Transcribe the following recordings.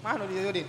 Mana dia Yudin?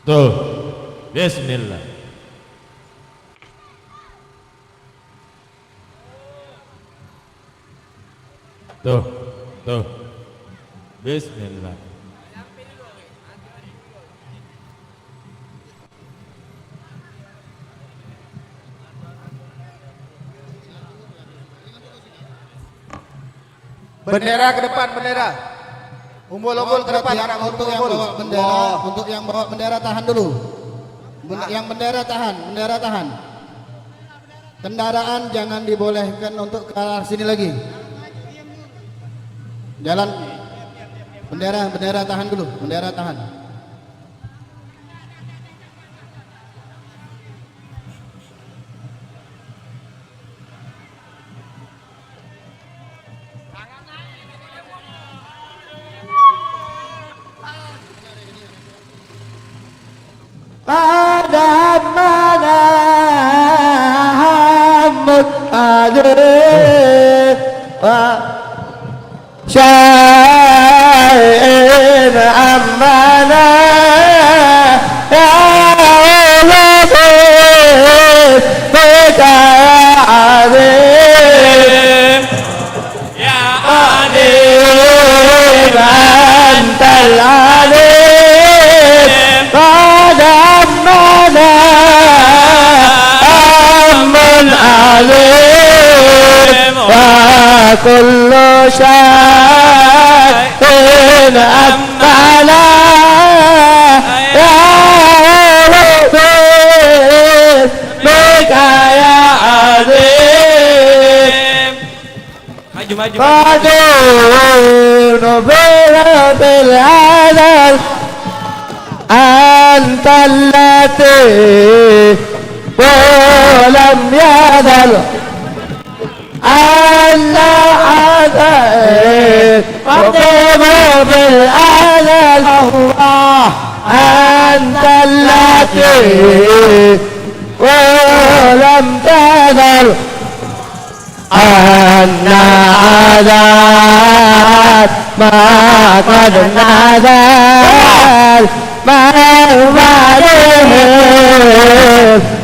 Tuh, bismillah. Tuh, bismillah. Bendera ke depan, bendera. Umbul-umbul ke depan, anak untuk yang bawa bendera, untuk yang bawa bendera tahan dulu. Yang bendera tahan. Kendaraan jangan dibolehkan untuk ke arah sini lagi. Jalan bendera tahan dulu, bendera tahan. Pada mana Muhammad syai'in ammana ya Allah bika azim ya alim antal alim pada mana amun alim wa kullu syai'in ammana ya Rabbi bika ya azim Maju. Qadun bil adal anta allati ولم يزل ألا عذاب وقيم بالأذل الله أنت التي ولم تزل أن عذاب ما قد نزل ما عليه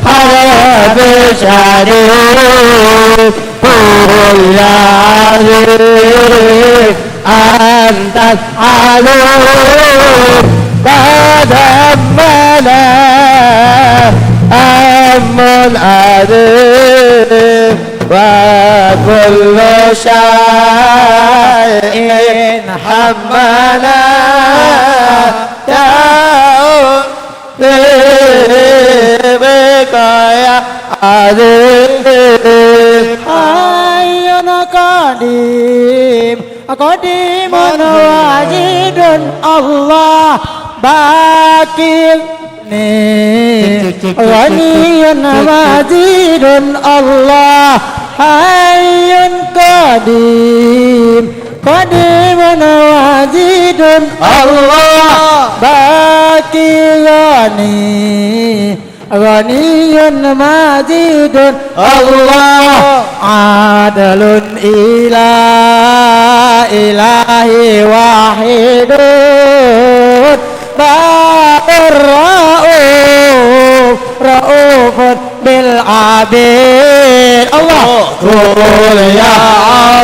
حرب شريف قل يا عزيز أنت العلوم قد أمنا أم عظيم وكل شيء حملا يا qadimun wajidun Allah bakir ghaniyun wajidun Allah hayyun qadim qadimun wajidun Allah bakir ghaniyun majidun Allah adalun ilahi wahidun ba'ur ra'ufun bil abid Allah qul ya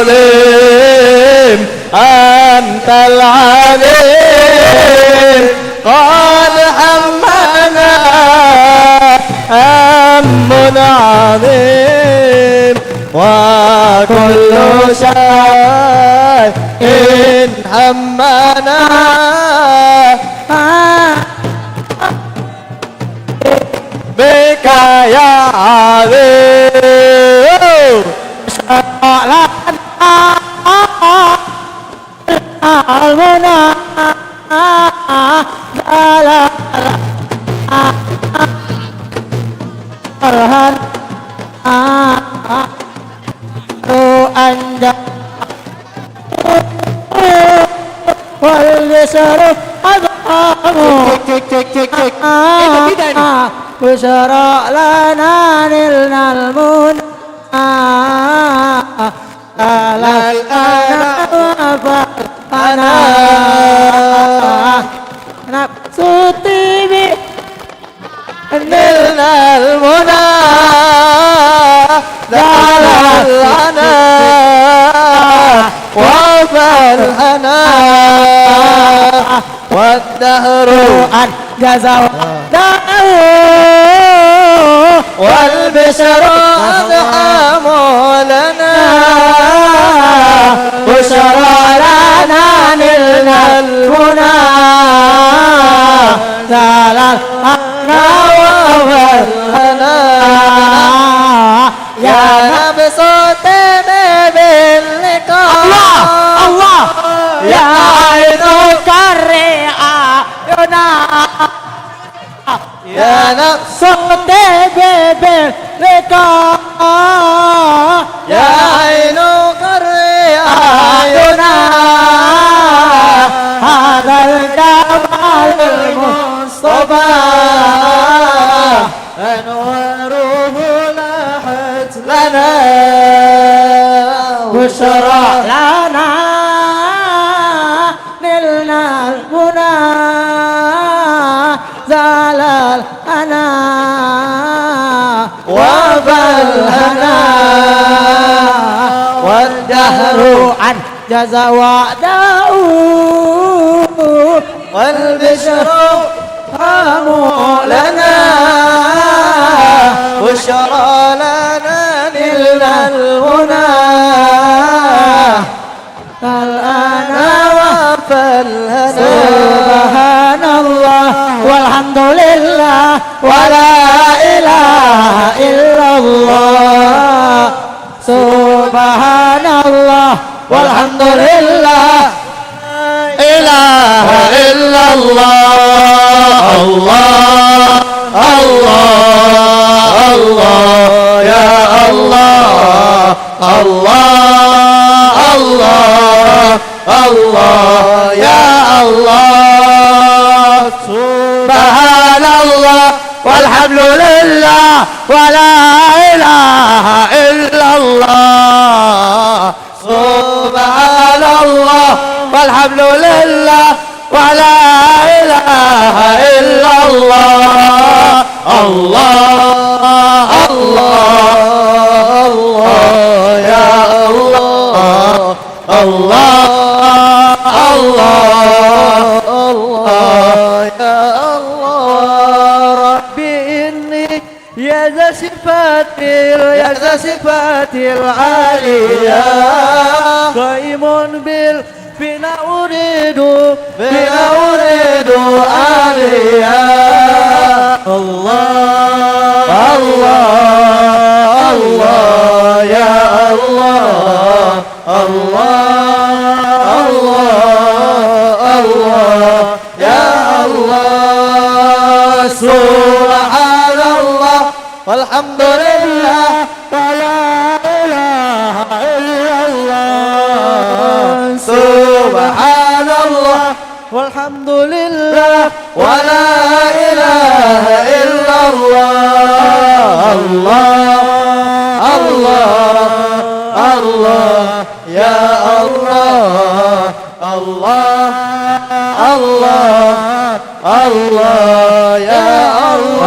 alim antal alim qad hammana هم عظيم وكل شيء همنا بك يا عظيم المنى Arhan anda wal yasruf adamu busara lana nilnal mun alal ana nafsu tibi نلنا المنى دعنا لنا وفى الهنا والدهر أن جزى والبشر أدعم لنا بشرى لنا نلنا المنى زال يا نبس باللقاء الله يا عين كريعة يا نفس باللقاء يا عين كريعة هذا الجمال المصطفى أنواره لاحت لنا بشرى لنا نلنا المنى زال الهنا وفى الهنا والدهر عن جزى وعده والبشر قاموا لنا بشرى لنا نلنا المنى الآن وفى الهنا سبحان الله والحمد لله ولا إله إلا الله سبحان الله والحمد لله إله إلا الله الله الله الله يا الله الله الله الله يا الله سبحان الله والحمد لله ولا إله إلا الله سبحان الله والحمد لله ولا إله إلا الله الله الله الله يا الله الله الله الله يا الله ربي إني يا ذا صفات العالية قائم بنا أريد آلية الله الله الله يا الله الله والحمد لله ولا إله إلا الله سبحان الله والحمد لله ولا إله إلا الله الله الله الله يا الله الله الله الله يا الله الله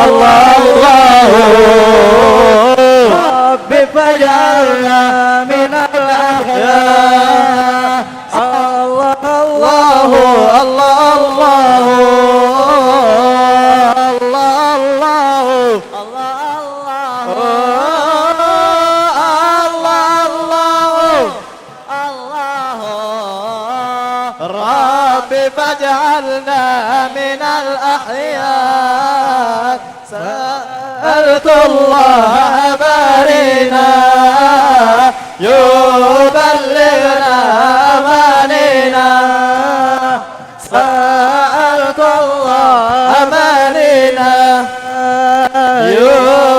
الله ربي فاجعلنا من الأحياء الله الله الله الله ربي فاجعلنا من الأحياء سألت الله بارنا يبلغنا أماننا سألت الله أماننا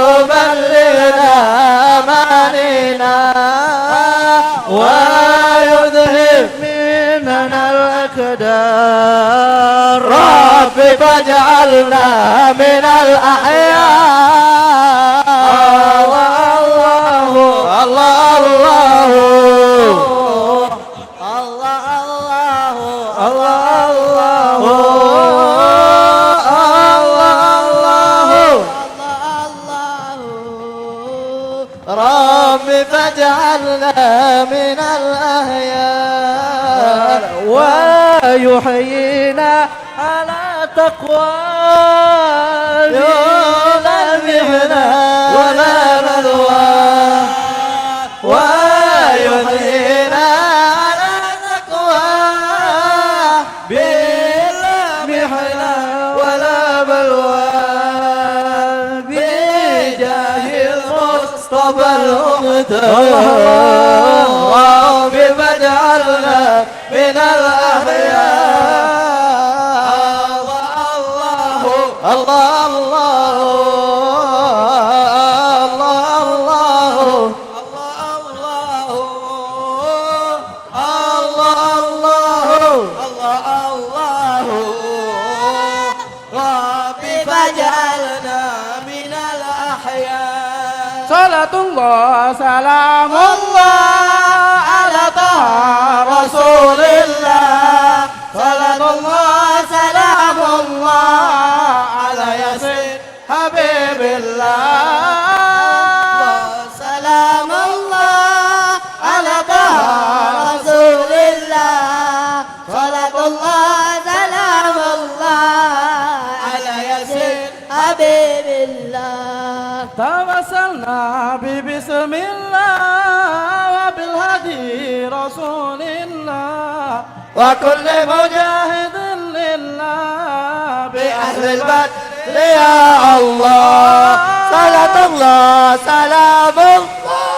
يبلغنا أماننا ويذهب مننا الأكدار ربي فاجعلنا من الأحياء الله الله الله الله الله ربي فاجعلنا من الأحياء ويحيينا على تقوى يذبحنا ولا بلوى ويحيينا على تقوى بلمحنا ولا بلوى بجاه المصطفى المختار ربي فاجعلنا من الأحياء الله الله صلاة الله سلام الله على طه رسول الله صلاة الله سلام الله على ياسين حبيب الله سلام الله على طه رسول الله صلاة الله سلام الله على ياسين حبيب الله توسلنا ببسم الله وبالهدي رسول الله وكل مجاهد لله بأهل البدر يا الله صلاة الله سلام الله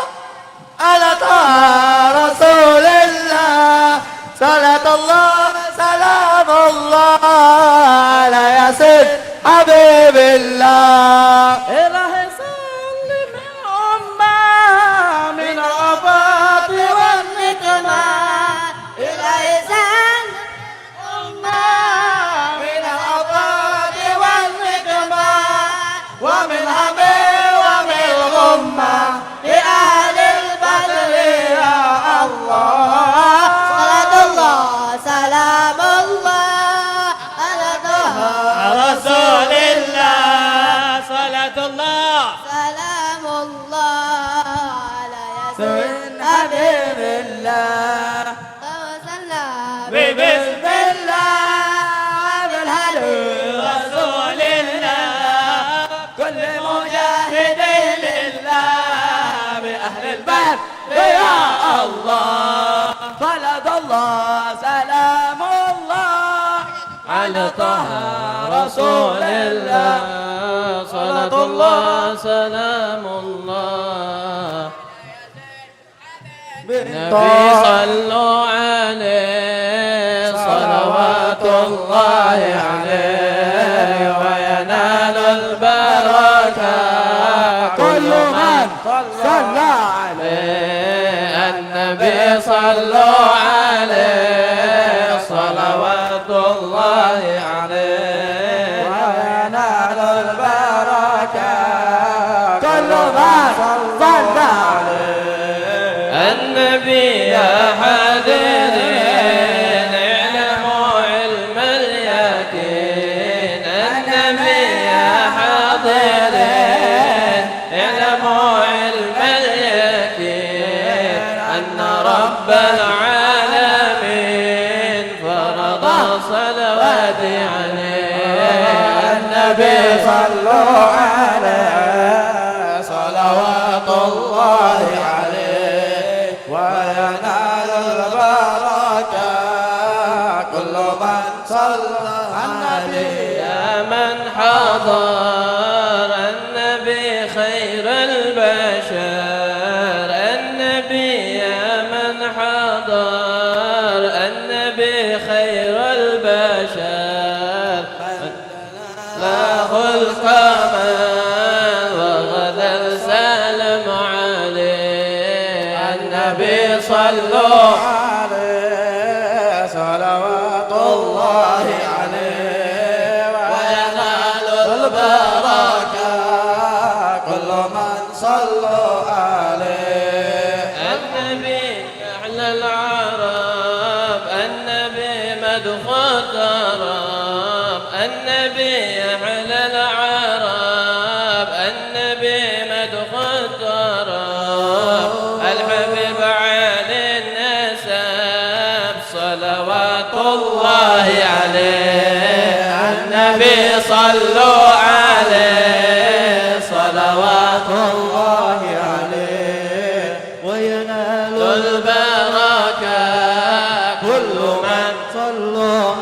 على طه رسول الله صلاة الله سلام الله على ياسين حبيب الله إلهي سلم الأمة من الآفات والنقمة إلهي سلم الأمة من الآفات والنقمة ومن هم ومن الغمة لأهل البدر يا الله صلاة الله سلام الله على طه رسول الله صلاة الله سلام الله على ياسين حبيب الله توسلنا ببسم الله بالهدي رسول الله كل مجاهد لله بأهل البدر يا الله صلاة الله سلام الله على طه رسول الله صلاة الله سلام الله صلوا عليه صلوات الله عليه وينال البركة كل من صلى عليه النبي صلوا عليه صلوات الله عليه وينال البركة كل من صلى عليه النبي يا حاضرين اعلموا علم اليقين النبي يا حاضرين اعلموا علم اليقين أن رب العالمين فرض صلوات عليه النبي صلوا عليه صلوات الله عليه وينال البركة كل من صلى عليه يا من حضر النبي خير البشر النبي يا من حضر النبي خير البشر لا خلق من وغدا سالم عليه النبي صلوا عليه صلوات الله عليه وينال البركة كل من صلوا عليه النبي أعلى العرب النبي مدخل تراب النبي أعلى العرب النبي مدخل تراب الحبيب علي النسب صلوات الله عليه النبي صلوا عليه صلوات الله عليه وينال البركة كل من صلوا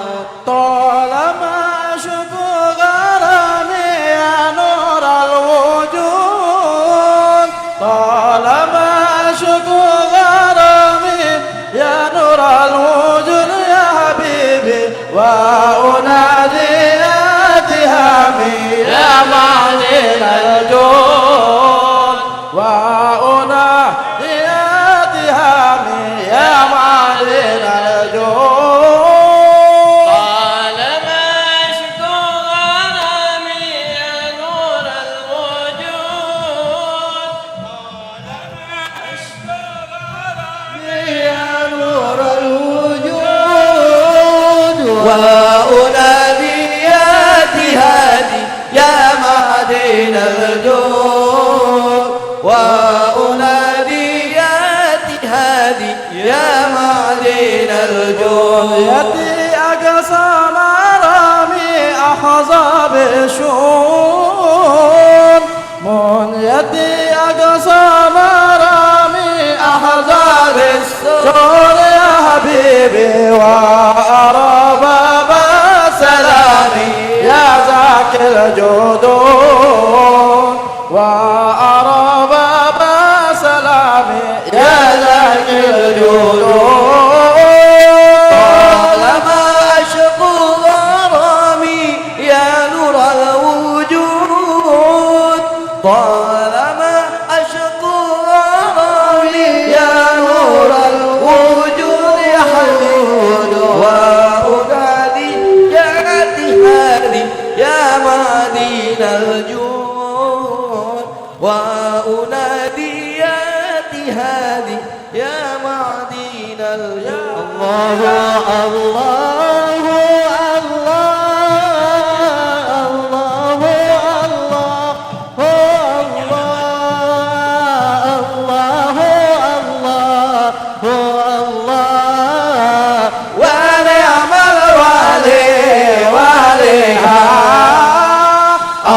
طالما أشكو غرامي يا نور الوجود طالما أشكو غرامي يا نور الوجود يا حبيبي وأنادي اتهامي يا معلن الجود وأنادي اتهامي يا معلن الجود طالما أشكو غرامي يا نور الوجود طالما أشكو غرامي يا نور الوجود وأنادي يا هادي يا معدن الجود وأنادي يا هادي يا معدن الجود يدي أقصى مرامي أحزاب الشؤون من يدي أقصى مرامي أحزاب الشؤون يا حبيبي وأرى باب سلامي يا ذاك الجدود وأرى باب سلامي يا ذاك الجدود طالما أشكو غرامي يا نور الوجود طالما أشكو غرامي يا نور الوجود يا حبيبي وأنادي يا هادي يا معدن الجود وأنادي يا هادي يا معدن الجود الله الله الله ونعم الوالي واليها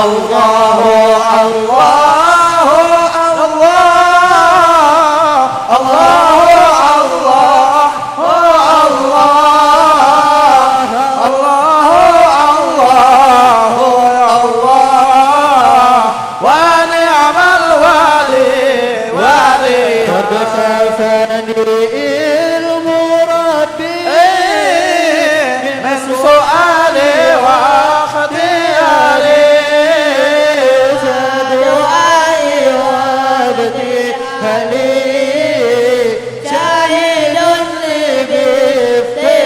الله الله الله الله الله لي شاهد لي بافتقاري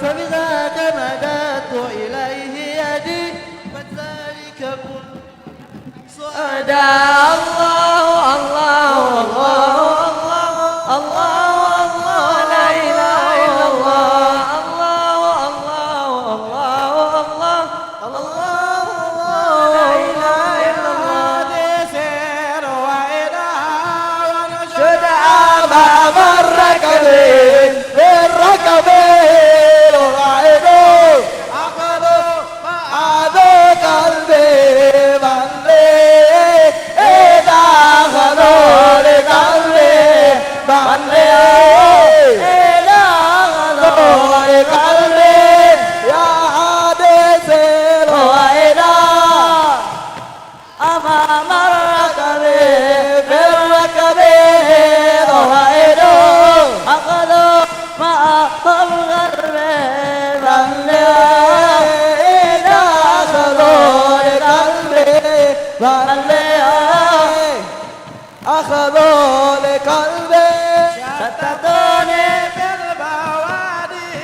فبذاك sudah Allah Allah Allah Allah Allah la ilaha illallah Allah Allah Allah Allah la ilaha illallah sudah amam الركبين بالركبين وعينه أخذوا قلبي مليك إذا أخذوا لقلبي مليك إذا أخذوا لقلبي يا حديث الوئنا أمام الركبين بالركبين وعينه أخذوا مع الغرب إذا أخذوا لقلبي أخذوا لقلبي شتتوني بالبوادي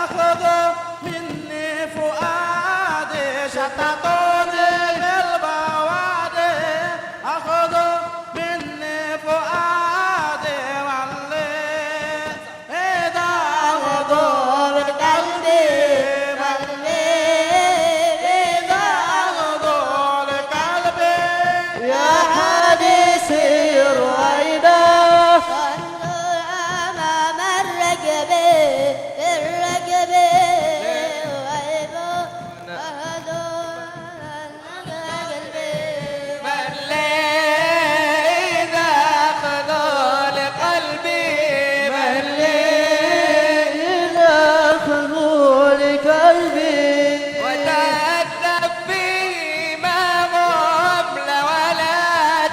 أخذوا مني فؤادي شتتوني بالبوادي أخذوا مني فؤادي إذا أخذوا لقلبي إذا أخذوا لقلبي يا حديثي رويدا أمام الركب إذا أخذوا لقلبي إذا أخذوا لقلبي وتأدب فيه ما هم ولا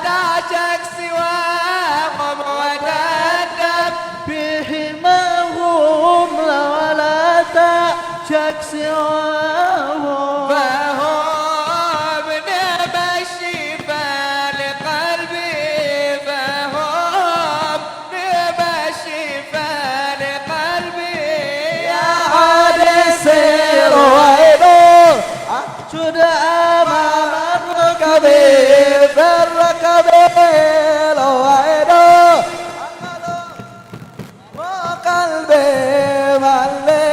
تعشق سواهم وتأدب فيه ما هم ولا تعشق سواهم فهم نعم الشفاء لقلبي فهم نعم الشفاء لقلبي يا حادث رويده sudah amam الركبين بالركبين رويده وقلبي ملي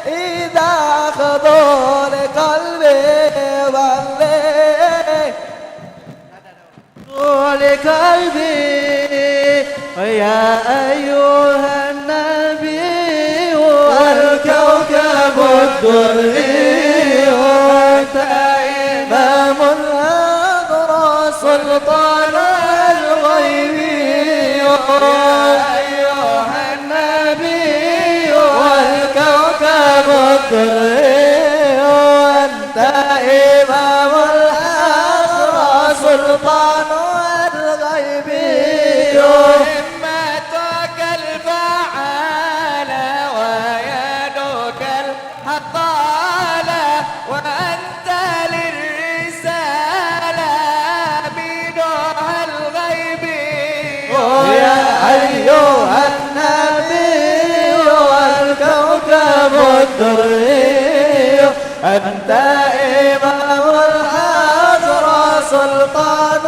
إذا أخذوا لقلبي ملي لقلبي يا أيها النبي والكوكب الدري وأنت إمام الأبرار سلطان الغيب يا أيها النبي والكوكب الدري وأنت إمام الأبرار سلطان الغيب همتك الفعالة ويدك الحطالة وأنت للرسالة بدوها الغيب يا أيها النبي والكوكب الدري أنت إمام الحضرة سلطان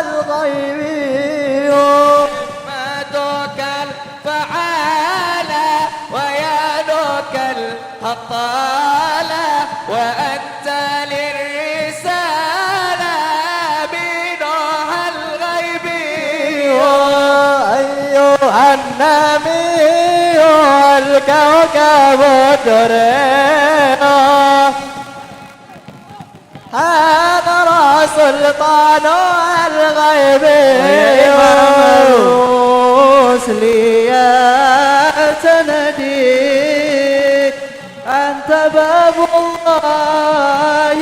الغيب همتك الفعالة ويدك الحطالة وأنت للرسالة بدوها الغيب أيها النبي والكوكب الدري هذا سلطان الغيب وموسلي يا سندي أنت باب الله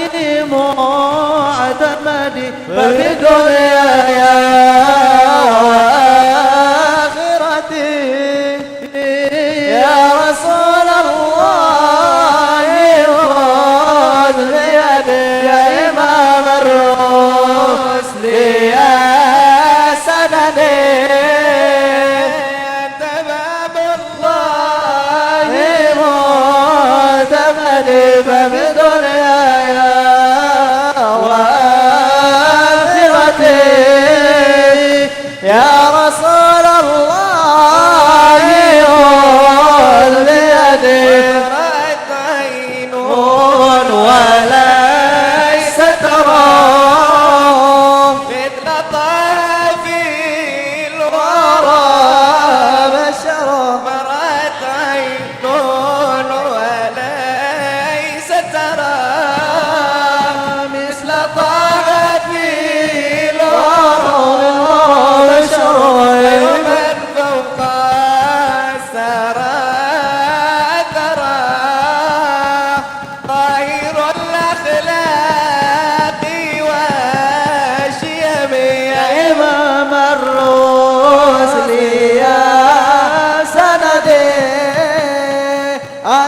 معتمدي ففي دنياي وآخرتي يا رسول الله خذ بيدي يا إمام الرسل يا سندي أنت باب الله معتمدي ففي دنياي وآخرتي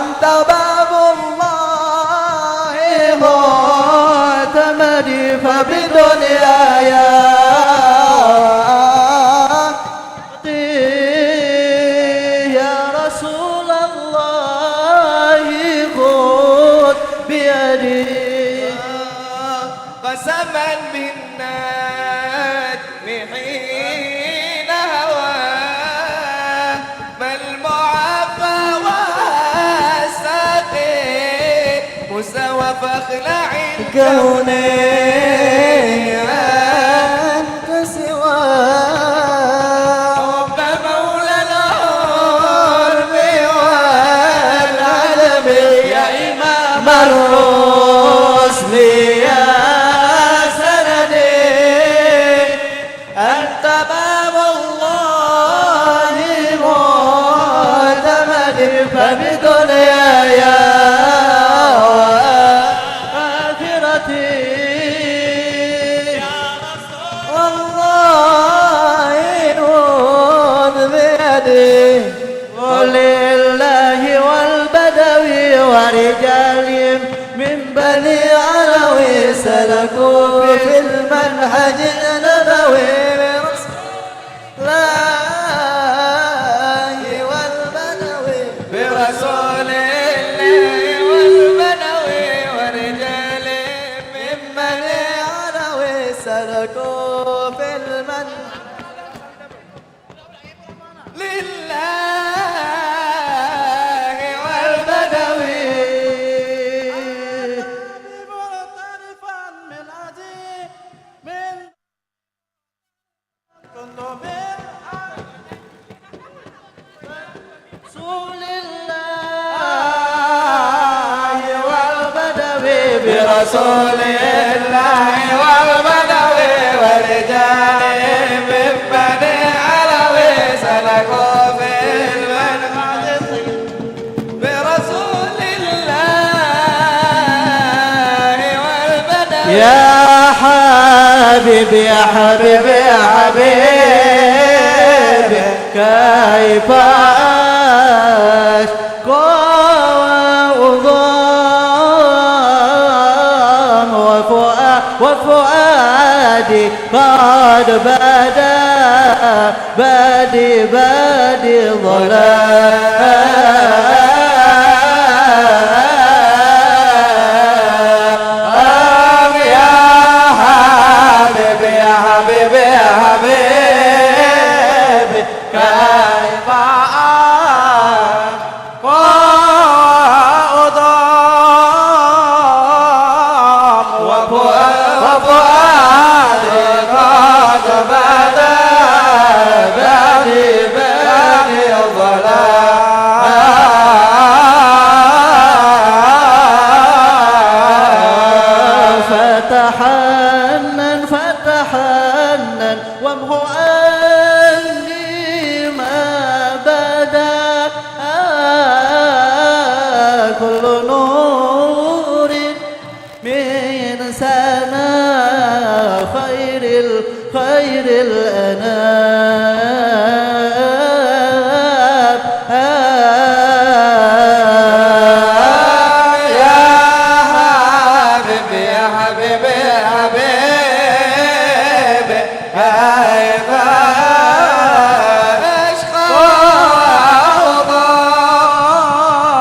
أنت باب الله معتمدي فبدنياي يا رسول الله خذ بيدي قسما بالندم حين هوى ما المعافى والساقي مساوى فاخلع كوني أنت سوى رب مولى العلم والعلم يا إمام الرسل يا سندي أنت باب الله معتمدي فبدنياي وآخرتي والله خذ بيدي ولله والبدوي ورجال من بني علوي سلكوا في المنهج النبوي الله والبدوي برسول الله والبدوي ورجال من بني علوي سلكوا في المنهج لله والبدوي رسول الله والبدوي برسول الله والبدوي ورجال من بني علوي سلكوا في المنهج برسول الله والبدوي يا حبيبي يا حبيبي يا حبيبي كيف أشكو وضام وفؤادي قد بدا بادي ظلام يا حبيبي يا حبيبي يا حبيبي كيف أضام وفؤادي قد بدا بادي ظلام فتحنن وامه أني ما بدا كل نور من سنا خير الأنام يا حبيبي يا حبيبي يا حبيبي كيف أشقى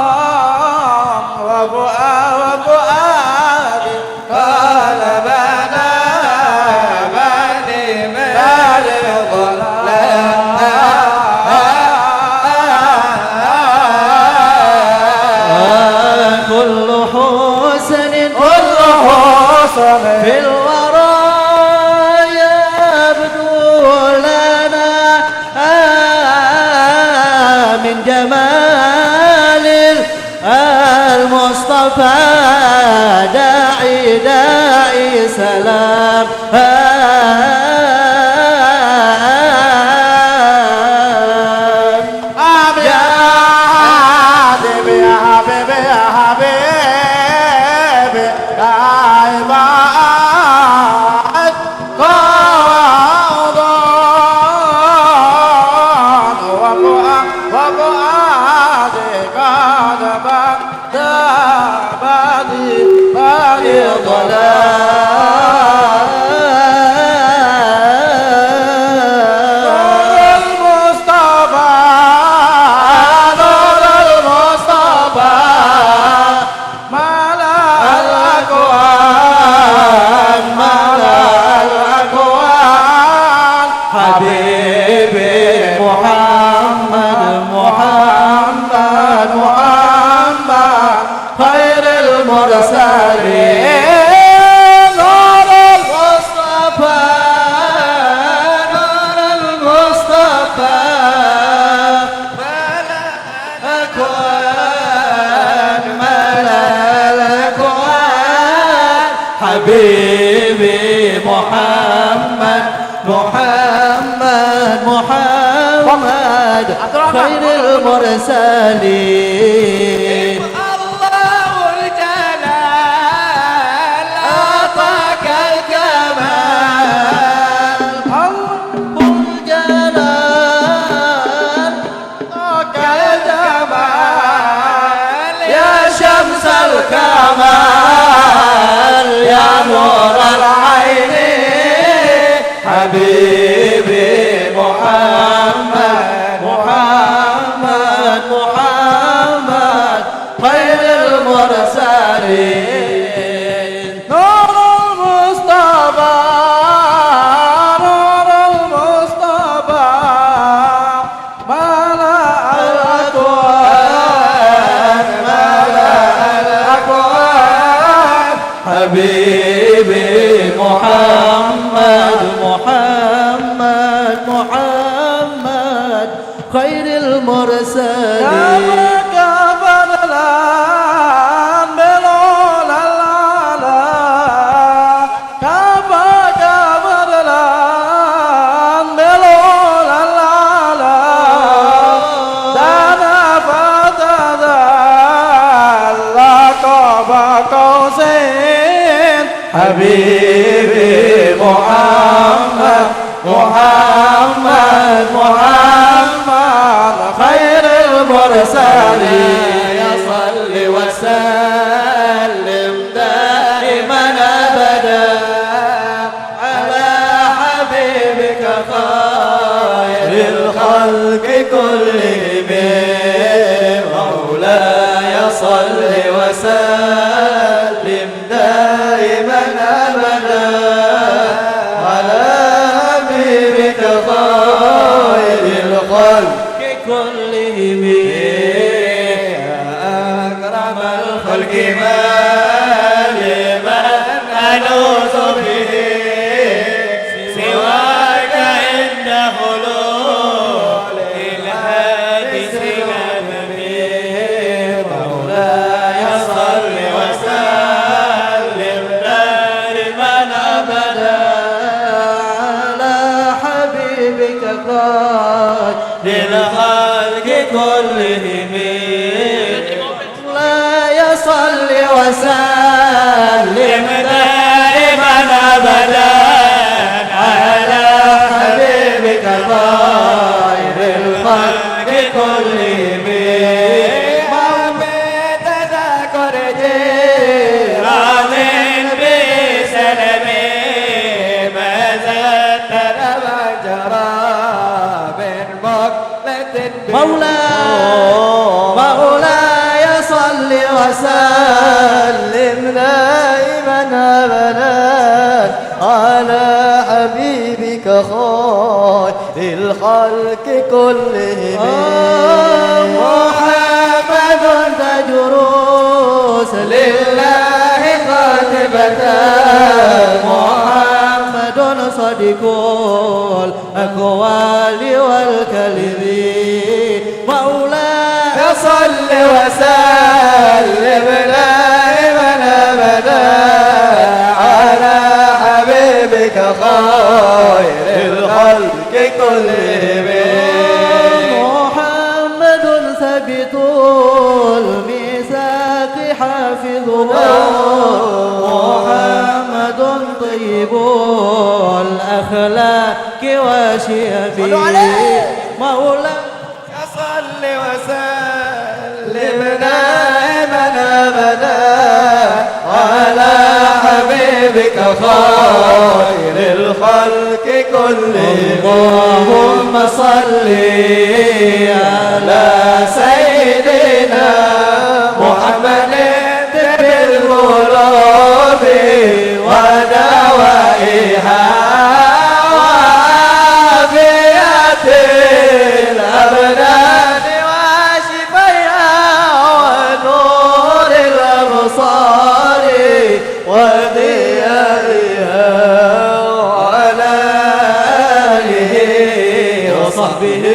وضام وفؤادي قال بنا بني ظلام كل حسن في الورى يبدو لنا من جمال المصطفى داعي سلام يا حبيبي يا حبيبي يا حبيبي كيف وفؤادي قد بدا حبيبي محمد محمد محمد خير المرسلين الله الجلال أعطاك الكمال رب الجلال أعطاك الجمال يا شمس الكمال يا نور العين حبيبي محمد محمد محمد خير المرسلين نور المصطفى نور المصطفى ملأ الأكوان ملأ الأكوان حبيبي محمد محمد محمد خير المرسلين حبيبي محمد محمد محمد خير المرسلين يا صل وسلم دائما ابدا على حبيبك خير الخلق كلهم مولاي صل وسلم دائما ابدا على حبيبك خير الخلق كلهم يا اكرم الخلق ما لمن انوس به سواك عند حلول الحادث الامين مولاي صل وسلم دائما ابدا على حبيبك خير للخلق كلهم لا يصل وسلم دائما ابدا على حبيبك خير الخلق كلهم ما بتذكر جيران بسلمي ما زدت لما جرى من مقلة مولاي صل وسلم دائما ابدا على حبيبك خير الخلق كلهم محمد تجروس لله خاتبة محمد صديق الأقوال والكلم مولاي صل وسلم دائما ابدا على حبيبك خير الخلق كلهم محمد ثبت الميثاق حافظه محمد طيب الأخلاق وشيبه مولاي صل وسلم دائما خير الخلق كلهم اللهم صل على سيدنا محمد طب القلوب ودوائها وعافية الأبدان وشفيها ونور الأبصار وضيائها وعلى آله وصحبه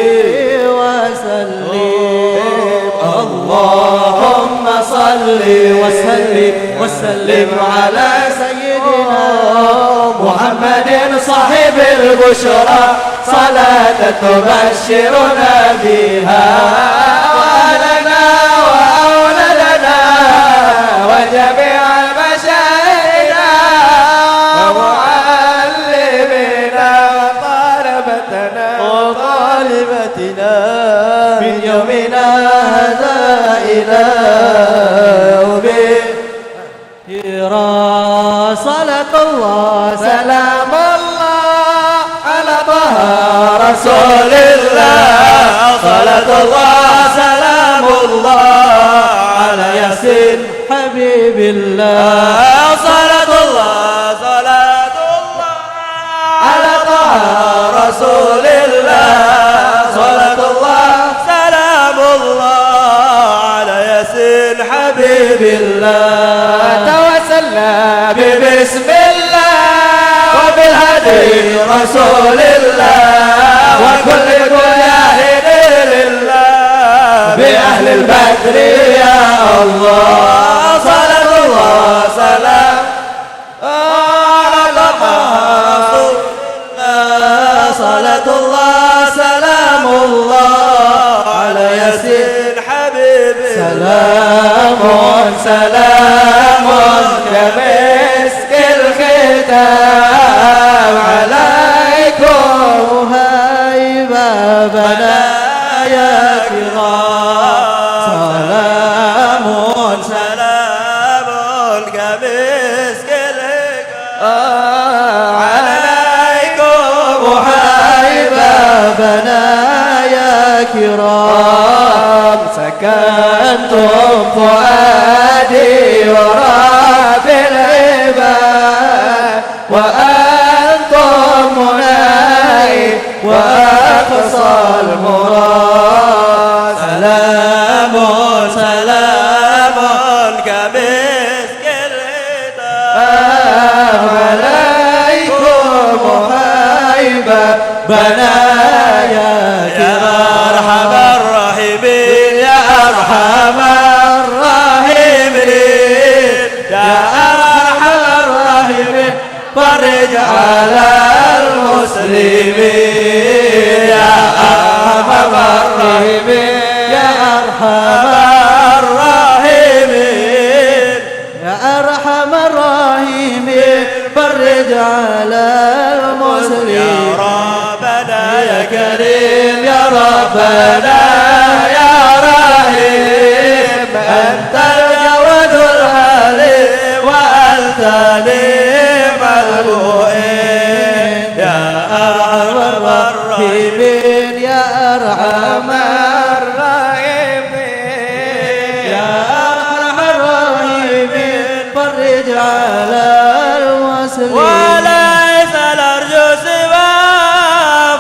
وسلم اللهم صل وسلم على سيدنا محمد صاحب البشرى صلاة تبشرنا بها وأهلنا وأولادنا وجميع مشايخنا ومعلمنا وطالبتنا من يومنا هذا إلى يوم صلاة الله سلام الله على طه رسول الله صلاة الله سلام الله على ياسين حبيب الله صلاة الله على طه رسول الله صلاة الله سلام الله على ياسين حبيب الله توسلنا ببسم الله وبالهدي رسول الله وكل مجاهد لله بأهل البدر يا الله صلاة الله سلام على رسول الله صلاة الله سلام الله على ياسين حبيبي سلام كمسك الختام عليكم هيبة بنايا كرام سلام كمسك الختام عليكم هيبة بنايا كرام سكنتم فؤادي ورب العباد وأنتم مناي وأقصى المراد سلام كمسك الختام عليكم هيبة بنايا كرام أرحم الراحمين يا أرحم الراحمين يا أرحم الراحمين فرج على المسلمين يا أرحم الراحمين يا أرحم الراحمين يا أرحم الراحمين فرج على المسلمين يا ربنا يا كريم يا ربنا يا رحيم أنت الجواد الحليم وأنت نعم المؤمن يا أرحم الراحمين يا أرحم الراحمين يا أرحم الراحمين فرج على المسلمين وليس نرجو سوى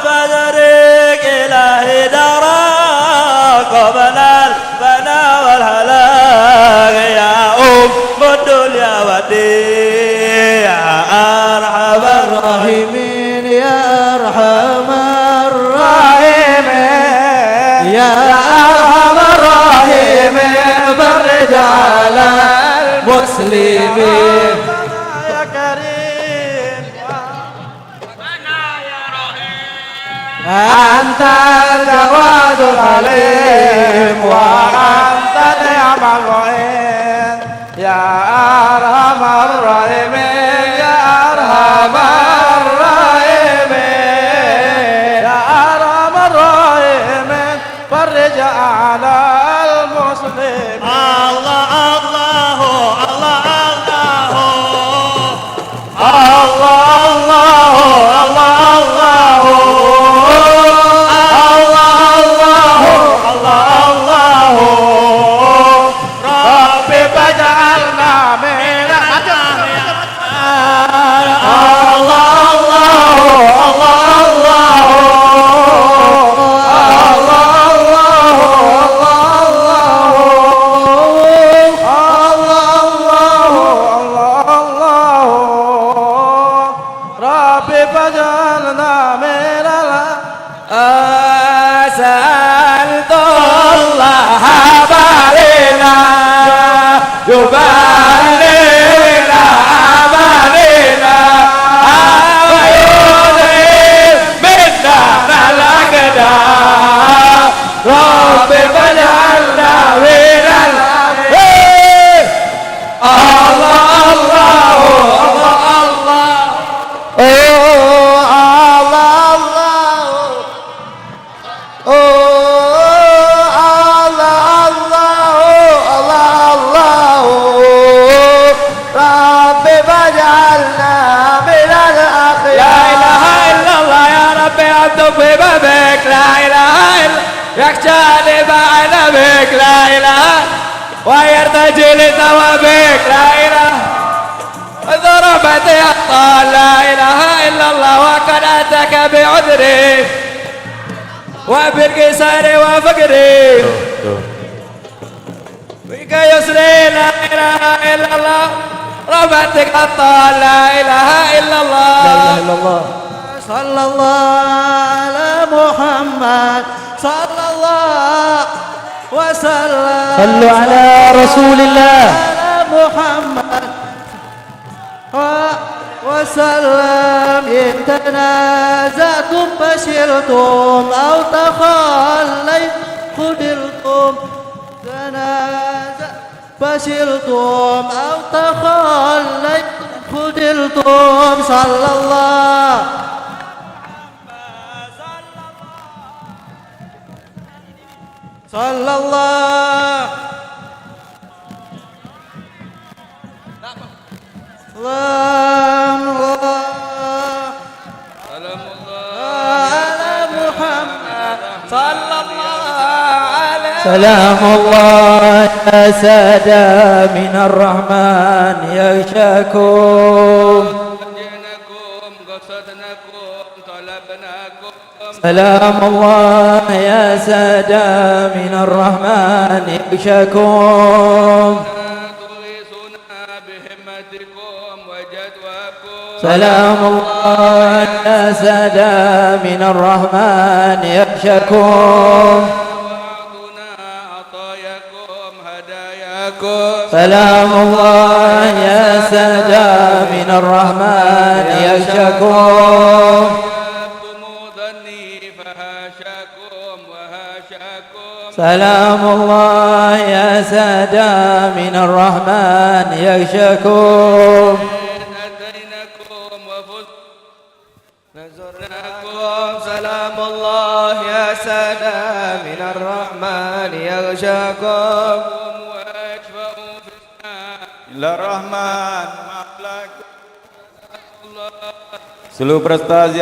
فدرك إلهي دراك قبل الفنا والهلاك يا الدنيا والدين يا أرحم الراحمين يا أرحم الراحمين يا أرحم الراحمين فرج على المسلمين يا كريم أنت الجواد الحليم وأنت نعم المعين يا أرحم الراحمين يا أرحم الراحمين يا أرحم الراحمين فرج على المسلمين الله الله الله الله يخشى لمعنى بك لا إله ويرتجي لثوابك لا إله ضربت يا لا إله إلا الله وقد أتاك بعذري وبالقصار وفقري بك يسري لا إله إلا الله ربتك الطال لا إله إلا الله صلى الله على محمد صلى الله وسلم صلوا على رسول الله على محمد وسلم إن تنازعتم فشلتم أو تخليتم خذلتم فشلتم أو تخليتم خذلتم صلى الله صلى الله سلام الله على محمد صلى الله عليه سلام الله يا سادة من الرحمن يغشاكم جئناكم قصدناكم طلبناكم سلام الله يا سادة من الرحمن يغشاكم تغيثنا بهمتكم وجدواكم سلام الله يا سادة من الرحمن يغشاكم وعطنا عطاياكم هداياكم سلام الله يا سادة من الرحمن يغشاكم أبتم ظني فهاشاكم وهاشاكم سلام الله يا سادة من الرحمن يغشاكم أتيناكم نزرناكم سلام الله يا سادة من الرحمن يغشاكم وأشفأ فينا إلى الرحمن مالك seluruh prestasi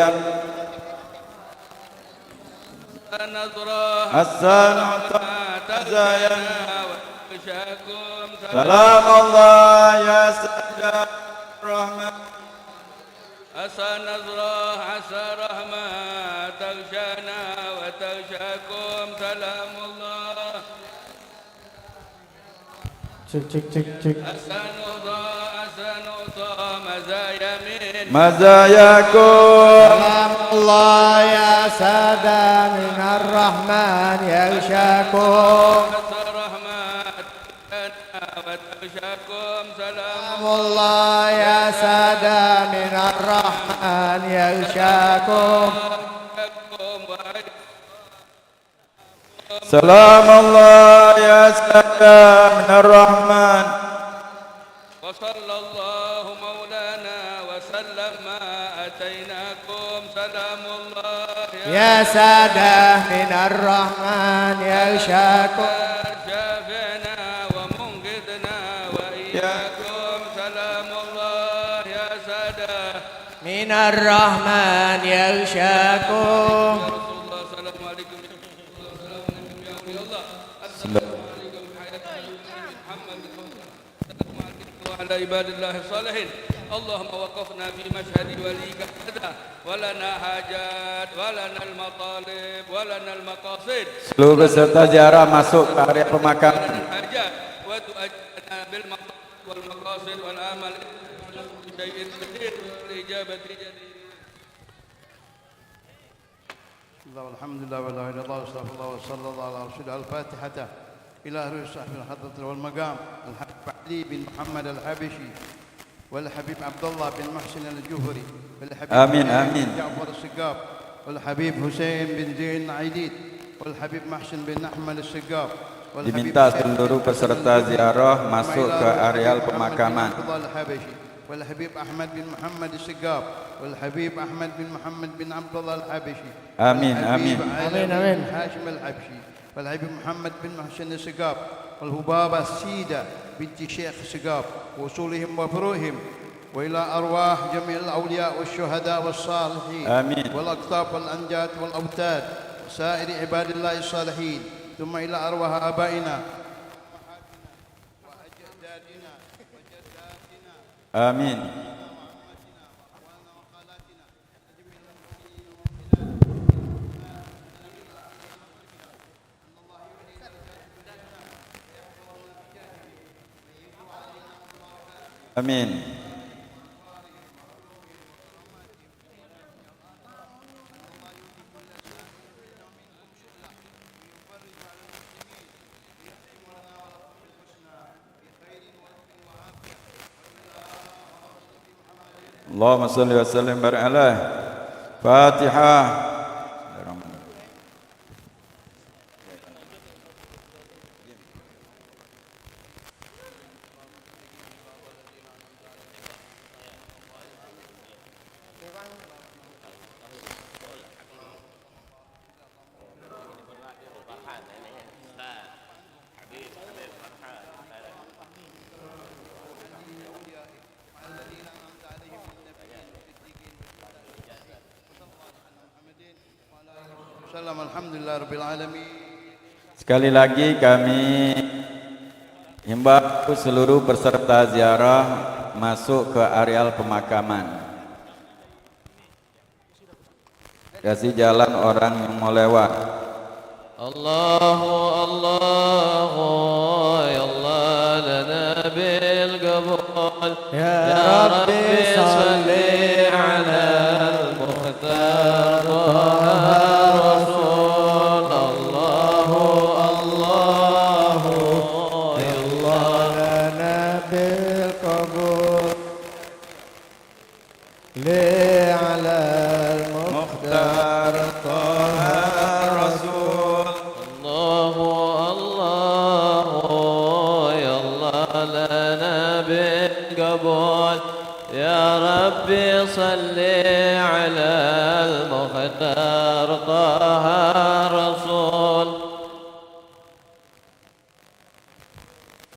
نظرة السنة تزاين وأغشاكم سلام الله يا سادة الرحمن عسى نظرة عسى رحمة تغشانا وتغشاكم سلام الله عسى نظرة مزايا من مزاياكم سلام الله يا سادة من الرحمن يغشاكم عسى رحمة تغشانا وتغشاكم سلام سلام الله يا سادة من الرحمن يغشاكم سلام الله يا سادة من الرحمن وصلى الله مولانا وسلم ما أتيناكم سلام الله يا سادة من الرحمن يغشاكم شافعنا ومنقذنا وإياكم سلام الله يا سادة من الرحمن يغشاكم رسول الله السلام عليكم السلام عليكم يا أولي الله السلام عليكم حياة محمد السلام عليكم وعلى عباد الله الصالحين اللهم وقفنا في مشهد وليك هذا ولنا حاجات ولنا المطالب ولنا المقاصد seluruh peserta ziarah masuk ke area pemakaman الحاجات وتؤجلنا بالمطالب والمقاصد والآمال شيء كثير والإجابة جديد الله والحمد لله ولا اله الا الله واستغفر الله وصلى الله على رسول الله. الفاتحة الى اهل الصحب الحضرة والمقام الحبيب علي بن محمد الحبشي والحبيب عبد الله بن محسن الجوهري والحبيب آمين، علي آمين. بن جعفر السقاف والحبيب حسين بن زين العيديد والحبيب محسن بن احمد السقاف والحبيب diminta حسين seluruh peserta ziarah masuk ke areal والحبيب pemakaman. عبد الله الحبشي والحبيب احمد بن محمد السقاف والحبيب احمد بن محمد بن عبد الله الحبشي آمين، والحبيب آمين. علي آمين، آمين. بن هاشم الحبشي والحبيب محمد بن محسن السقاف والهبابة السيدة بنت شيخ السقاف ووصولهم وفروعهم وإلى أرواح جميع الأولياء والشهداء والصالحين آمين. والأقطاب والأنجاد والأوتاد سائر عباد الله الصالحين ثم إلى أرواح آبائنا وأجدادنا وجداتنا Amin. Amin. Allahumma salli wa sallim barik alaihi. Fatihah. Alhamdulillah Rabbil Alamin. Sekali lagi kami himbau seluruh peserta ziarah masuk ke areal pemakaman. Kasih jalan orang yang mau lewat. Allahu Allahu ya Allah lana bil qabul ya Rabbi salli ala al-mukhtar صل على المختار طه